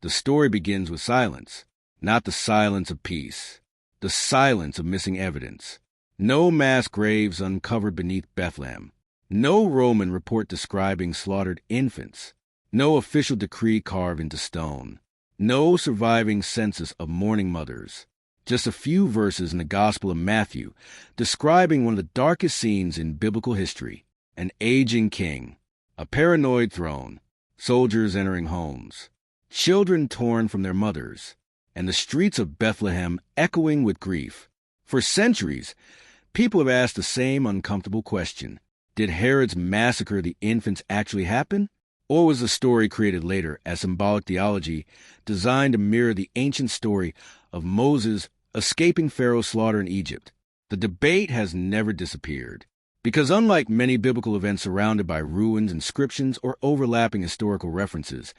The story begins with silence, not the silence of peace, the silence of missing evidence. No mass graves uncovered beneath Bethlehem, no Roman report describing slaughtered infants, no official decree carved into stone, no surviving census of mourning mothers. Just a few verses in the Gospel of Matthew describing one of the darkest scenes in biblical history: an aging king, a paranoid throne, soldiers entering homes, children torn from their mothers, and the streets of Bethlehem echoing with grief. For centuries, people have asked the same uncomfortable question: did Herod's massacre of the infants actually happen? Or was the story created later as symbolic theology designed to mirror the ancient story of Moses escaping Pharaoh's slaughter in Egypt? The debate has never disappeared, because unlike many biblical events surrounded by ruins, inscriptions, or overlapping historical references,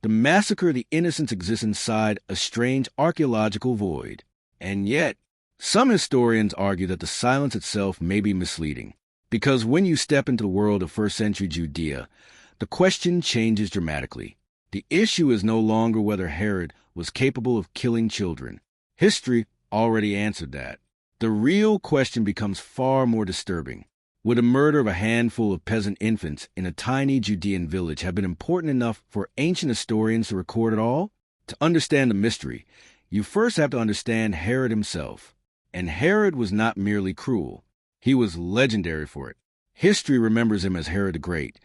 the massacre of the innocents exists inside a strange archaeological void. And yet, some historians argue that the silence itself may be misleading, because when you step into the world of first-century Judea, the question changes dramatically. The issue is no longer whether Herod was capable of killing children. History already answered that. The real question becomes far more disturbing. Would the murder of a handful of peasant infants in a tiny Judean village have been important enough for ancient historians to record it all? To understand the mystery, you first have to understand Herod himself. And Herod was not merely cruel. He was legendary for it. History remembers him as Herod the Great,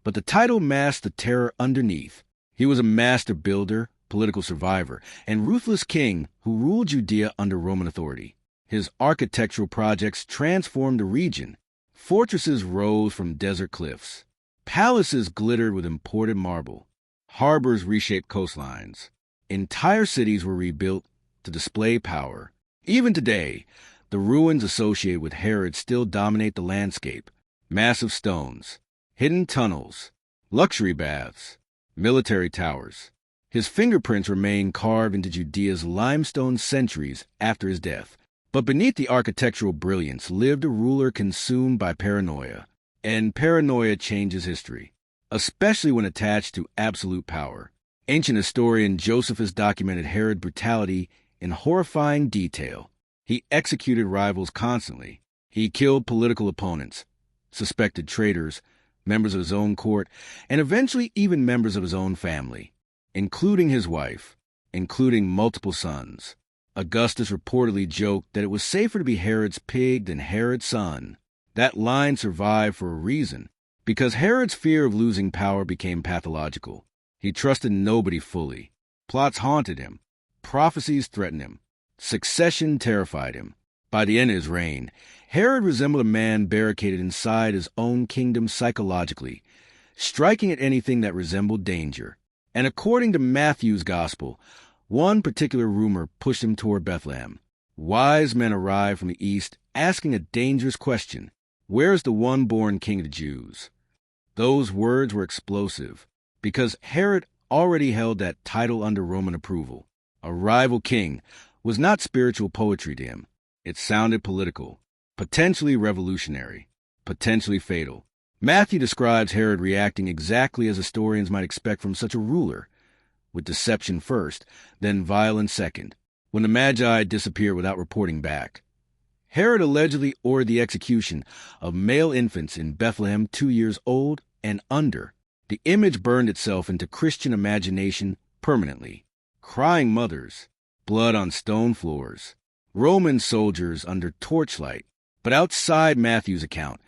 but the title masks the terror underneath. He was a master builder, political survivor, and ruthless king who ruled Judea under Roman authority. His architectural projects transformed the region. Fortresses rose from desert cliffs. Palaces glittered with imported marble. Harbors reshaped coastlines. Entire cities were rebuilt to display power. Even today, the ruins associated with Herod still dominate the landscape. Massive stones, hidden tunnels, luxury baths, military towers. His fingerprints remain carved into Judea's limestone centuries after his death. But beneath the architectural brilliance lived a ruler consumed by paranoia. And paranoia changes history, especially when attached to absolute power. Ancient historian Josephus documented Herod's brutality in horrifying detail. He executed rivals constantly. He killed political opponents, suspected traitors, members of his own court, and eventually even members of his own family, including his wife, including multiple sons. Augustus reportedly joked that it was safer to be Herod's pig than Herod's son. That line survived for a reason, because Herod's fear of losing power became pathological. He trusted nobody fully. Plots haunted him. Prophecies threatened him. Succession terrified him. By the end of his reign, Herod resembled a man barricaded inside his own kingdom psychologically, striking at anything that resembled danger. And according to Matthew's gospel, one particular rumor pushed him toward Bethlehem. Wise men arrived from the east, asking a dangerous question: where is the one-born king of the Jews? Those words were explosive, because Herod already held that title under Roman approval. A rival king was not spiritual poetry to him. It sounded political, potentially revolutionary, potentially fatal. Matthew describes Herod reacting exactly as historians might expect from such a ruler, with deception first, then violence second, when the Magi disappeared without reporting back. Herod allegedly ordered the execution of male infants in Bethlehem 2 years old and under. The image burned itself into Christian imagination permanently. Crying mothers, blood on stone floors, Roman soldiers under torchlight. But outside Matthew's account,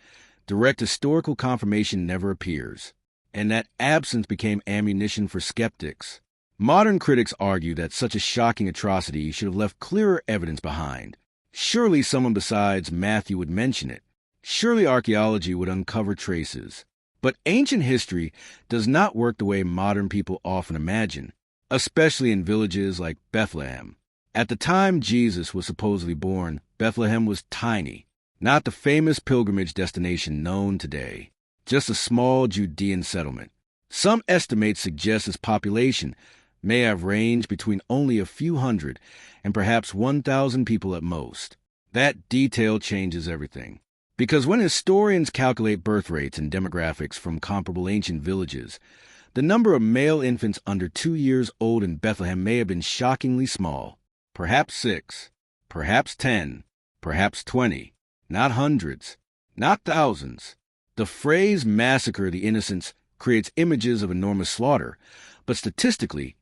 direct historical confirmation never appears, and that absence became ammunition for skeptics. Modern critics argue that such a shocking atrocity should have left clearer evidence behind. Surely someone besides Matthew would mention it. Surely archaeology would uncover traces. But ancient history does not work the way modern people often imagine, especially in villages like Bethlehem. At the time Jesus was supposedly born, Bethlehem was tiny, not the famous pilgrimage destination known today, just a small Judean settlement. Some estimates suggest its population may have ranged between only a few hundred and perhaps 1,000 people at most. That detail changes everything. Because when historians calculate birth rates and demographics from comparable ancient villages, The number of male infants under 2 years old in Bethlehem may have been shockingly small. Perhaps 6, perhaps 10, perhaps 20, not hundreds, not thousands. The phrase massacre the innocents creates images of enormous slaughter, but statistically,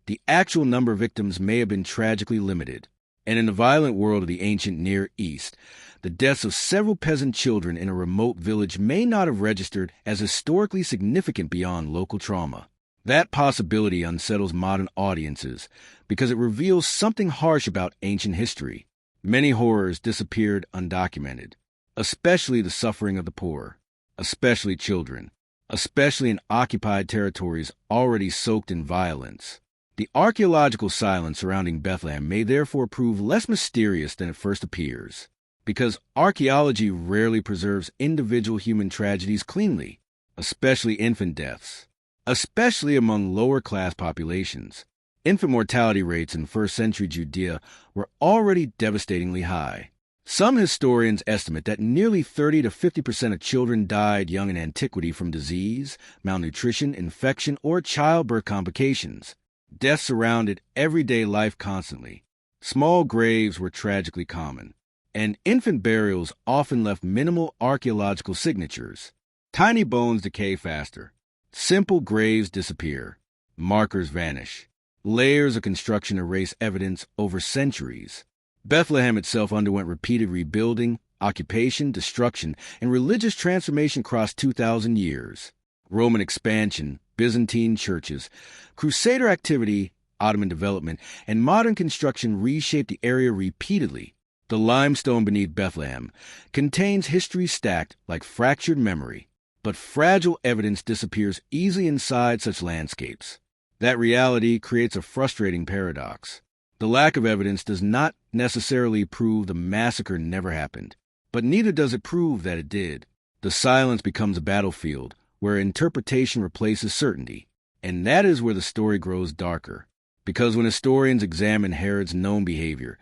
the actual number of victims may have been tragically limited. And in the violent world of the ancient Near East, the deaths of several peasant children in a remote village may not have registered as historically significant beyond local trauma. That possibility unsettles modern audiences because it reveals something harsh about ancient history. Many horrors disappeared undocumented, especially the suffering of the poor, especially children, especially in occupied territories already soaked in violence. The archaeological silence surrounding Bethlehem may therefore prove less mysterious than it first appears, because archaeology rarely preserves individual human tragedies cleanly, especially infant deaths, especially among lower-class populations. Infant mortality rates in first-century Judea were already devastatingly high. Some historians estimate that nearly 30 to 50% of children died young in antiquity from disease, malnutrition, infection, or childbirth complications. Death surrounded everyday life constantly. Small graves were tragically common, and infant burials often left minimal archaeological signatures. Tiny bones decay faster. Simple graves disappear. Markers vanish. Layers of construction erase evidence over centuries. Bethlehem itself underwent repeated rebuilding, occupation, destruction, and religious transformation across 2,000 years. Roman expansion, Byzantine churches, Crusader activity, Ottoman development, and modern construction reshaped the area repeatedly. The limestone beneath Bethlehem contains history stacked like fractured memory, but fragile evidence disappears easily inside such landscapes. That reality creates a frustrating paradox. The lack of evidence does not necessarily prove the massacre never happened, but neither does it prove that it did. The silence becomes a battlefield where interpretation replaces certainty, and that is where the story grows darker. Because when historians examine Herod's known behavior,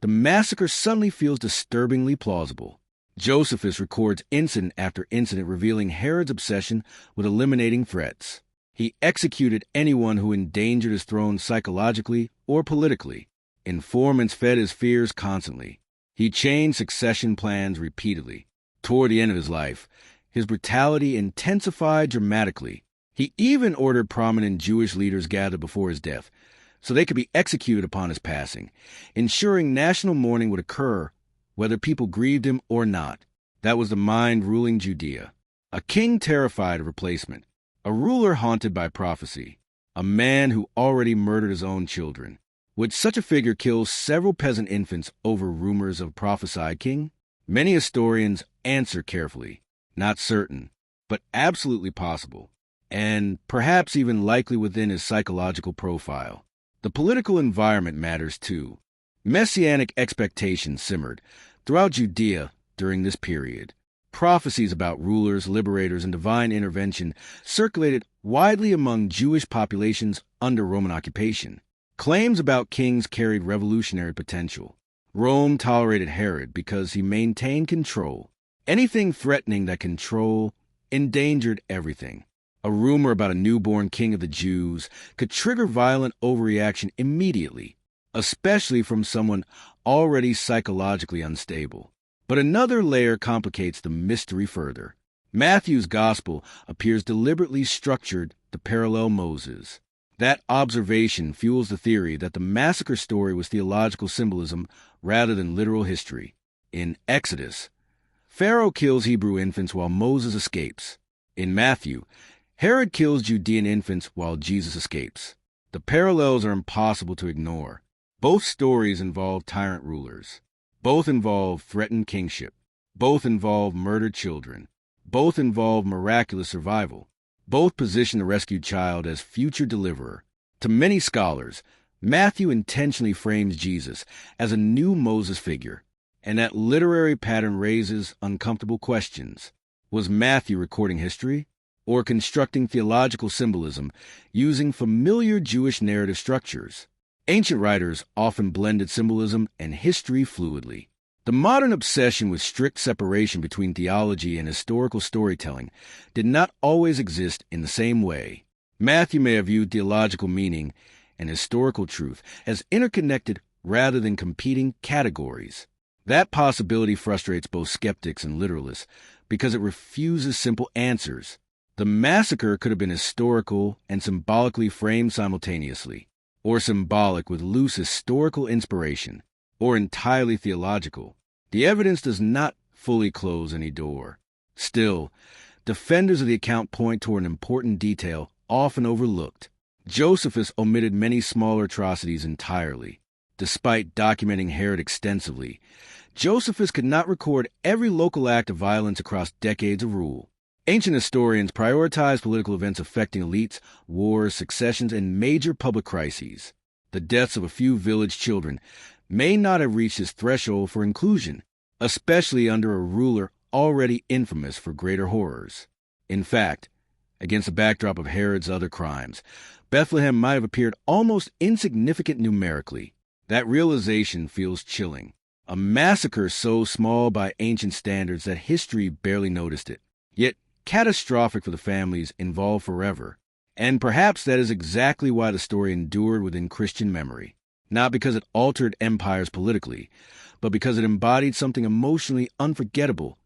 the massacre suddenly feels disturbingly plausible. Josephus records incident after incident revealing Herod's obsession with eliminating threats. He executed anyone who endangered his throne psychologically or politically. Informants fed his fears constantly. He changed succession plans repeatedly. Toward the end of his life, his brutality intensified dramatically. He even ordered prominent Jewish leaders gathered before his death, so they could be executed upon his passing, ensuring national mourning would occur whether people grieved him or not. That was the mind ruling Judea. A king terrified of replacement, a ruler haunted by prophecy, a man who already murdered his own children. Would such a figure kill several peasant infants over rumors of a prophesied king? Many historians answer carefully. Not certain, but absolutely possible, and perhaps even likely within his psychological profile. The political environment matters too. Messianic expectations simmered throughout Judea during this period. Prophecies about rulers, liberators, and divine intervention circulated widely among Jewish populations under Roman occupation. Claims about kings carried revolutionary potential. Rome tolerated Herod because he maintained control. Anything threatening that control endangered everything. A rumor about a newborn king of the Jews could trigger violent overreaction immediately, especially from someone already psychologically unstable. But another layer complicates the mystery further. Matthew's gospel appears deliberately structured to parallel Moses. That observation fuels the theory that the massacre story was theological symbolism rather than literal history. In Exodus, Pharaoh kills Hebrew infants while Moses escapes. In Matthew, Herod kills Judean infants while Jesus escapes. The parallels are impossible to ignore. Both stories involve tyrant rulers. Both involve threatened kingship. Both involve murdered children. Both involve miraculous survival. Both position the rescued child as future deliverer. To many scholars, Matthew intentionally frames Jesus as a new Moses figure, and that literary pattern raises uncomfortable questions. Was Matthew recording history, or constructing theological symbolism using familiar Jewish narrative structures? Ancient writers often blended symbolism and history fluidly. The modern obsession with strict separation between theology and historical storytelling did not always exist in the same way. Matthew may have viewed theological meaning and historical truth as interconnected rather than competing categories. That possibility frustrates both skeptics and literalists because it refuses simple answers. The massacre could have been historical and symbolically framed simultaneously, or symbolic with loose historical inspiration, or entirely theological. The evidence does not fully close any door. Still, defenders of the account point toward an important detail often overlooked. Josephus omitted many smaller atrocities entirely. Despite documenting Herod extensively, Josephus could not record every local act of violence across decades of rule. Ancient historians prioritized political events affecting elites, wars, successions, and major public crises. The deaths of a few village children may not have reached this threshold for inclusion, especially under a ruler already infamous for greater horrors. In fact, against the backdrop of Herod's other crimes, Bethlehem might have appeared almost insignificant numerically. That realization feels chilling. A massacre so small by ancient standards that history barely noticed it, yet catastrophic for the families involved forever. And perhaps that is exactly why the story endured within Christian memory. Not because it altered empires politically, but because it embodied something emotionally unforgettable.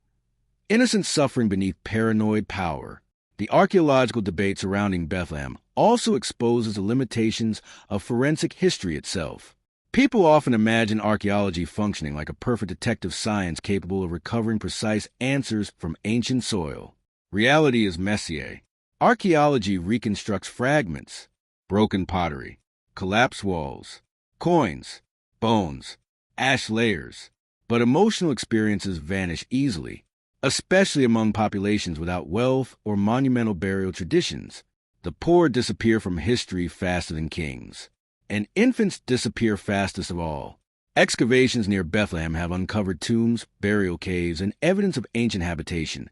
Innocent suffering beneath paranoid power. The archaeological debate surrounding Bethlehem also exposes the limitations of forensic history itself. People often imagine archaeology functioning like a perfect detective science capable of recovering precise answers from ancient soil. Reality is messier. Archaeology reconstructs fragments, broken pottery, collapsed walls, coins, bones, ash layers. But emotional experiences vanish easily, especially among populations without wealth or monumental burial traditions. The poor disappear from history faster than kings. And infants disappear fastest of all. Excavations near Bethlehem have uncovered tombs, burial caves, and evidence of ancient habitation.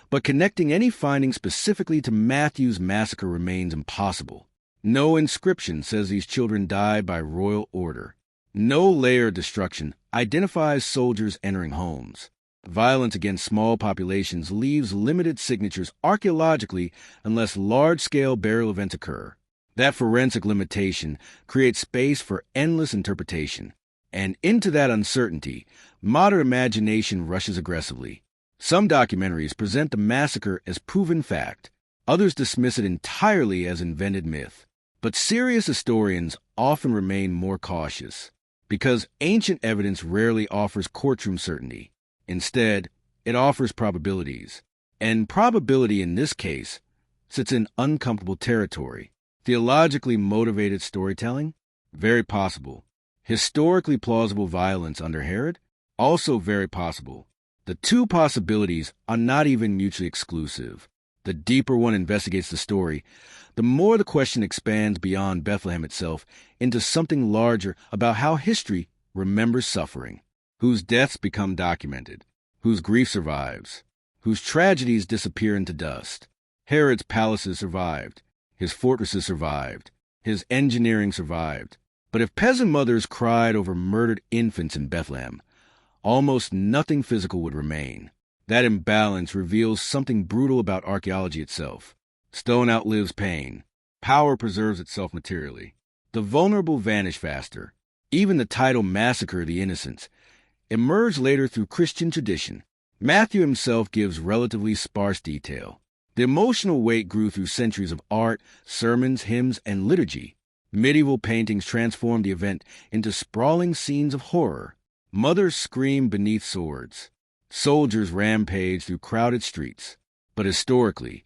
But connecting any finding specifically to Matthew's massacre remains impossible. No inscription says these children died by royal order. No layer of destruction identifies soldiers entering homes. Violence against small populations leaves limited signatures archaeologically unless large-scale burial events occur. That forensic limitation creates space for endless interpretation. And into that uncertainty, modern imagination rushes aggressively. Some documentaries present the massacre as proven fact. Others dismiss it entirely as invented myth. But serious historians often remain more cautious, because ancient evidence rarely offers courtroom certainty. Instead, it offers probabilities. And probability in this case sits in uncomfortable territory. Theologically motivated storytelling? Very possible. Historically plausible violence under Herod? Also very possible. The two possibilities are not even mutually exclusive. The deeper one investigates the story, the more the question expands beyond Bethlehem itself into something larger about how history remembers suffering, whose deaths become documented, whose grief survives, whose tragedies disappear into dust. Herod's palaces survived. His fortresses survived. His engineering survived. But if peasant mothers cried over murdered infants in Bethlehem, almost nothing physical would remain. That imbalance reveals something brutal about archaeology itself. Stone outlives pain. Power preserves itself materially. The vulnerable vanish faster. Even the title Massacre of the Innocents emerged later through Christian tradition. Matthew himself gives relatively sparse detail. The emotional weight grew through centuries of art, sermons, hymns, and liturgy. Medieval paintings transformed the event into sprawling scenes of horror. Mothers screamed beneath swords. Soldiers rampaged through crowded streets. But historically,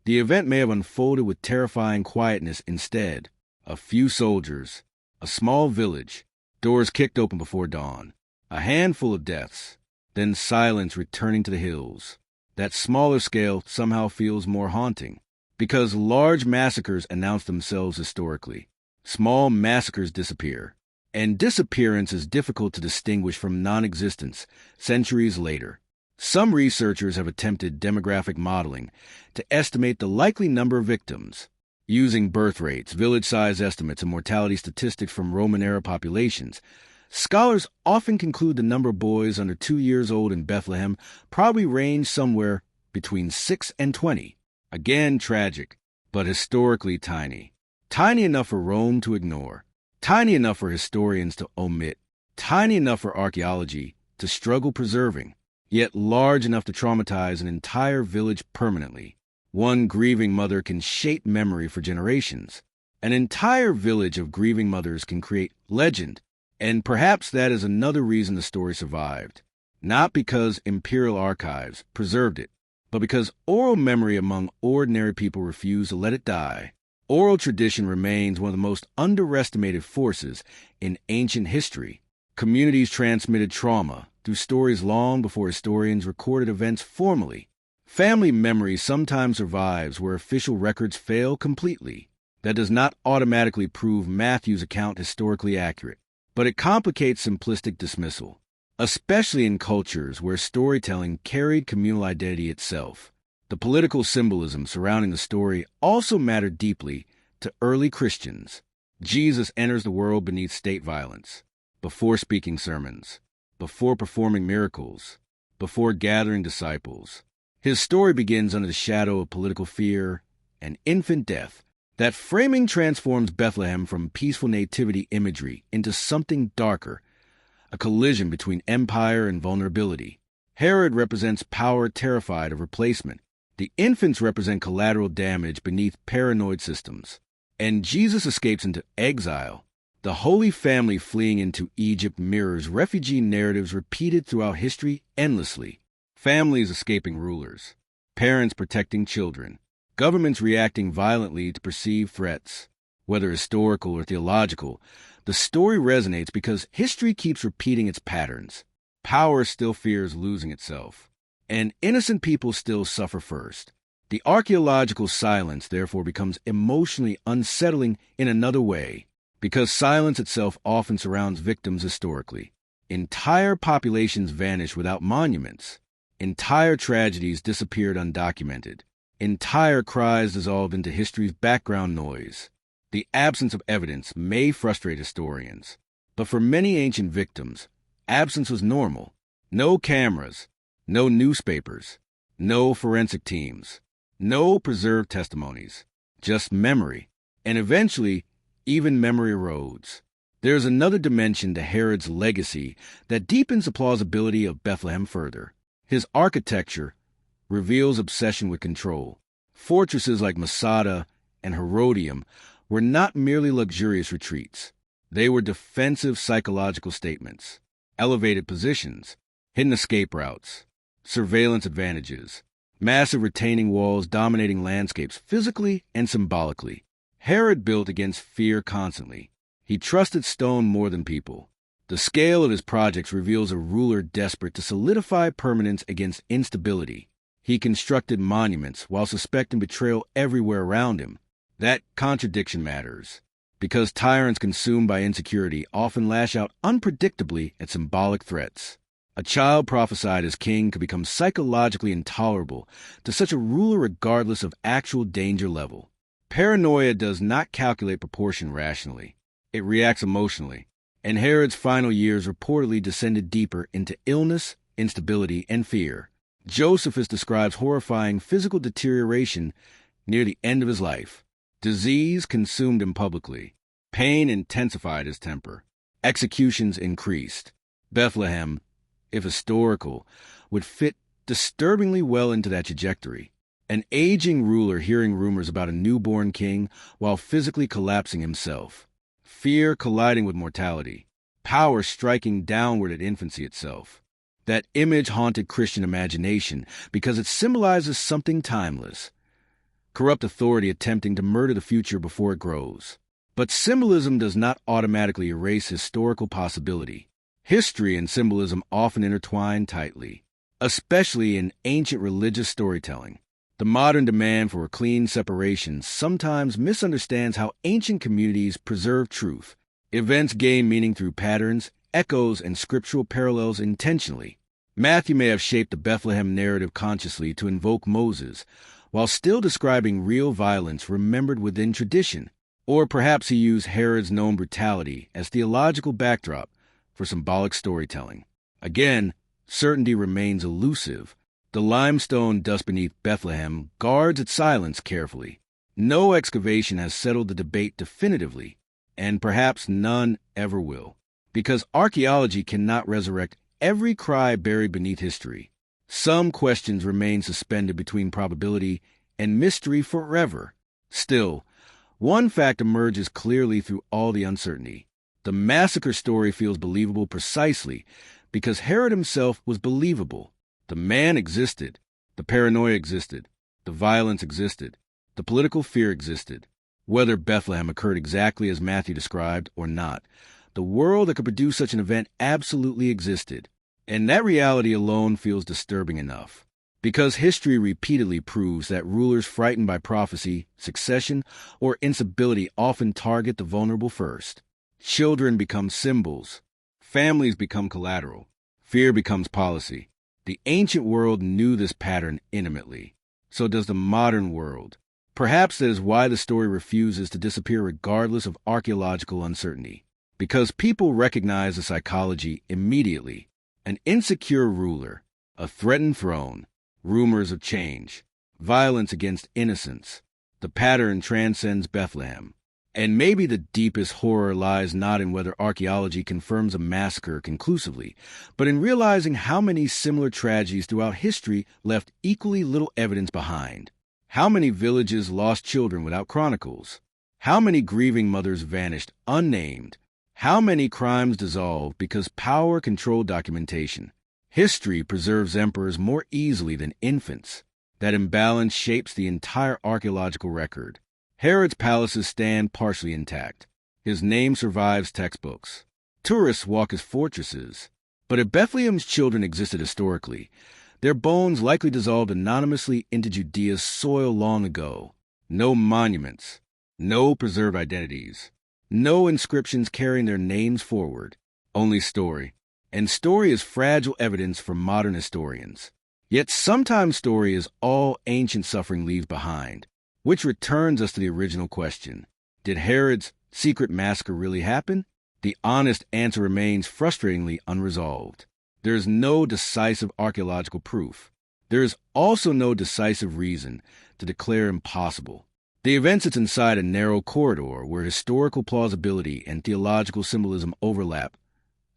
the event may have unfolded with terrifying quietness instead. A few soldiers, a small village, doors kicked open before dawn, a handful of deaths, then silence returning to the hills. That smaller scale somehow feels more haunting, because large massacres announce themselves historically. Small massacres disappear, and disappearance is difficult to distinguish from non-existence centuries later. Some researchers have attempted demographic modeling to estimate the likely number of victims. Using birth rates, village size estimates, and mortality statistics from Roman-era populations, scholars often conclude the number of boys under 2 years old in Bethlehem probably ranged somewhere between 6 and 20. Again, tragic, but historically tiny. Tiny enough for Rome to ignore, tiny enough for historians to omit, tiny enough for archaeology to struggle preserving, yet large enough to traumatize an entire village permanently. One grieving mother can shape memory for generations. An entire village of grieving mothers can create legend, and perhaps that is another reason the story survived. Not because imperial archives preserved it, but because oral memory among ordinary people refused to let it die. Oral tradition remains one of the most underestimated forces in ancient history. Communities transmitted trauma through stories long before historians recorded events formally. Family memory sometimes survives where official records fail completely. That does not automatically prove Matthew's account historically accurate, but it complicates simplistic dismissal, especially in cultures where storytelling carried communal identity itself. The political symbolism surrounding the story also mattered deeply to early Christians. Jesus enters the world beneath state violence, before speaking sermons, before performing miracles, before gathering disciples. His story begins under the shadow of political fear and infant death. That framing transforms Bethlehem from peaceful nativity imagery into something darker, a collision between empire and vulnerability. Herod represents power terrified of replacement. The infants represent collateral damage beneath paranoid systems. And Jesus escapes into exile. The Holy Family fleeing into Egypt mirrors refugee narratives repeated throughout history endlessly. Families escaping rulers, parents protecting children, governments reacting violently to perceived threats. Whether historical or theological, the story resonates because history keeps repeating its patterns. Power still fears losing itself, and innocent people still suffer first. The archaeological silence therefore becomes emotionally unsettling in another way, because silence itself often surrounds victims historically. Entire populations vanish without monuments. Entire tragedies disappeared undocumented. Entire cries dissolved into history's background noise. The absence of evidence may frustrate historians, but for many ancient victims, absence was normal. No cameras, no newspapers, no forensic teams, no preserved testimonies, just memory. And eventually, even memory erodes. There's another dimension to Herod's legacy that deepens the plausibility of Bethlehem further. His architecture reveals obsession with control. Fortresses like Masada and Herodium were not merely luxurious retreats. They were defensive psychological statements, elevated positions, hidden escape routes, surveillance advantages, massive retaining walls dominating landscapes physically and symbolically. Herod built against fear constantly. He trusted stone more than people. The scale of his projects reveals a ruler desperate to solidify permanence against instability. He constructed monuments while suspecting betrayal everywhere around him. That contradiction matters, because tyrants consumed by insecurity often lash out unpredictably at symbolic threats. A child prophesied as king could become psychologically intolerable to such a ruler regardless of actual danger level. Paranoia does not calculate proportion rationally. It reacts emotionally. And Herod's final years reportedly descended deeper into illness, instability, and fear. Josephus describes horrifying physical deterioration near the end of his life. Disease consumed him publicly. Pain intensified his temper. Executions increased. Bethlehem, if historical, would fit disturbingly well into that trajectory. An aging ruler hearing rumors about a newborn king while physically collapsing himself. Fear colliding with mortality. Power striking downward at infancy itself. That image haunted Christian imagination because it symbolizes something timeless. Corrupt authority attempting to murder the future before it grows. But symbolism does not automatically erase historical possibility. History and symbolism often intertwine tightly, especially in ancient religious storytelling. The modern demand for a clean separation sometimes misunderstands how ancient communities preserve truth. Events gain meaning through patterns, echoes, and scriptural parallels intentionally. Matthew may have shaped the Bethlehem narrative consciously to invoke Moses, while still describing real violence remembered within tradition. Or perhaps he used Herod's known brutality as theological backdrop for symbolic storytelling. Again, certainty remains elusive. The limestone dust beneath Bethlehem guards its silence carefully. No excavation has settled the debate definitively, and perhaps none ever will, because archaeology cannot resurrect every cry buried beneath history. Some questions remain suspended between probability and mystery forever. Still, one fact emerges clearly through all the uncertainty. The massacre story feels believable precisely because Herod himself was believable. The man existed, the paranoia existed, the violence existed, the political fear existed. Whether Bethlehem occurred exactly as Matthew described or not, the world that could produce such an event absolutely existed. And that reality alone feels disturbing enough, because history repeatedly proves that rulers frightened by prophecy, succession, or instability often target the vulnerable first. Children become symbols. Families become collateral. Fear becomes policy. The ancient world knew this pattern intimately. So does the modern world. Perhaps that is why the story refuses to disappear regardless of archaeological uncertainty. Because people recognize the psychology immediately. An insecure ruler, a threatened throne, rumors of change, violence against innocence. The pattern transcends Bethlehem. And maybe the deepest horror lies not in whether archaeology confirms a massacre conclusively, but in realizing how many similar tragedies throughout history left equally little evidence behind. How many villages lost children without chronicles? How many grieving mothers vanished unnamed? How many crimes dissolved because power controlled documentation? History preserves emperors more easily than infants. That imbalance shapes the entire archaeological record. Herod's palaces stand partially intact. His name survives textbooks. Tourists walk his fortresses. But if Bethlehem's children existed historically, their bones likely dissolved anonymously into Judea's soil long ago. No monuments. No preserved identities. No inscriptions carrying their names forward, only story. And story is fragile evidence for modern historians. Yet sometimes story is all ancient suffering leaves behind, which returns us to the original question. Did Herod's secret massacre really happen? The honest answer remains frustratingly unresolved. There is no decisive archaeological proof. There is also no decisive reason to declare impossible. The event sits inside a narrow corridor where historical plausibility and theological symbolism overlap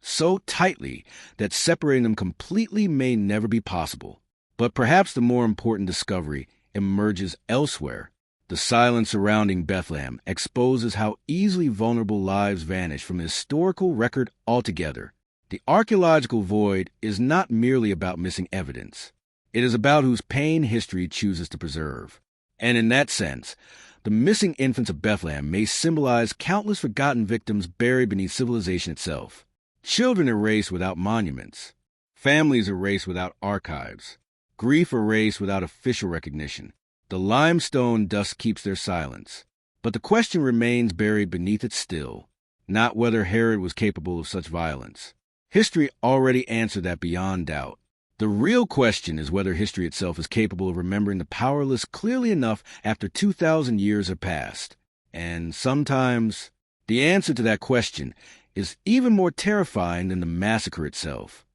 so tightly that separating them completely may never be possible. But perhaps the more important discovery emerges elsewhere. The silence surrounding Bethlehem exposes how easily vulnerable lives vanish from the historical record altogether. The archaeological void is not merely about missing evidence. It is about whose pain history chooses to preserve. And in that sense, the missing infants of Bethlehem may symbolize countless forgotten victims buried beneath civilization itself. Children erased without monuments. Families erased without archives. Grief erased without official recognition. The limestone dust keeps their silence. But the question remains buried beneath it still, not whether Herod was capable of such violence. History already answered that beyond doubt. The real question is whether history itself is capable of remembering the powerless clearly enough after 2,000 years have passed. And sometimes, the answer to that question is even more terrifying than the massacre itself.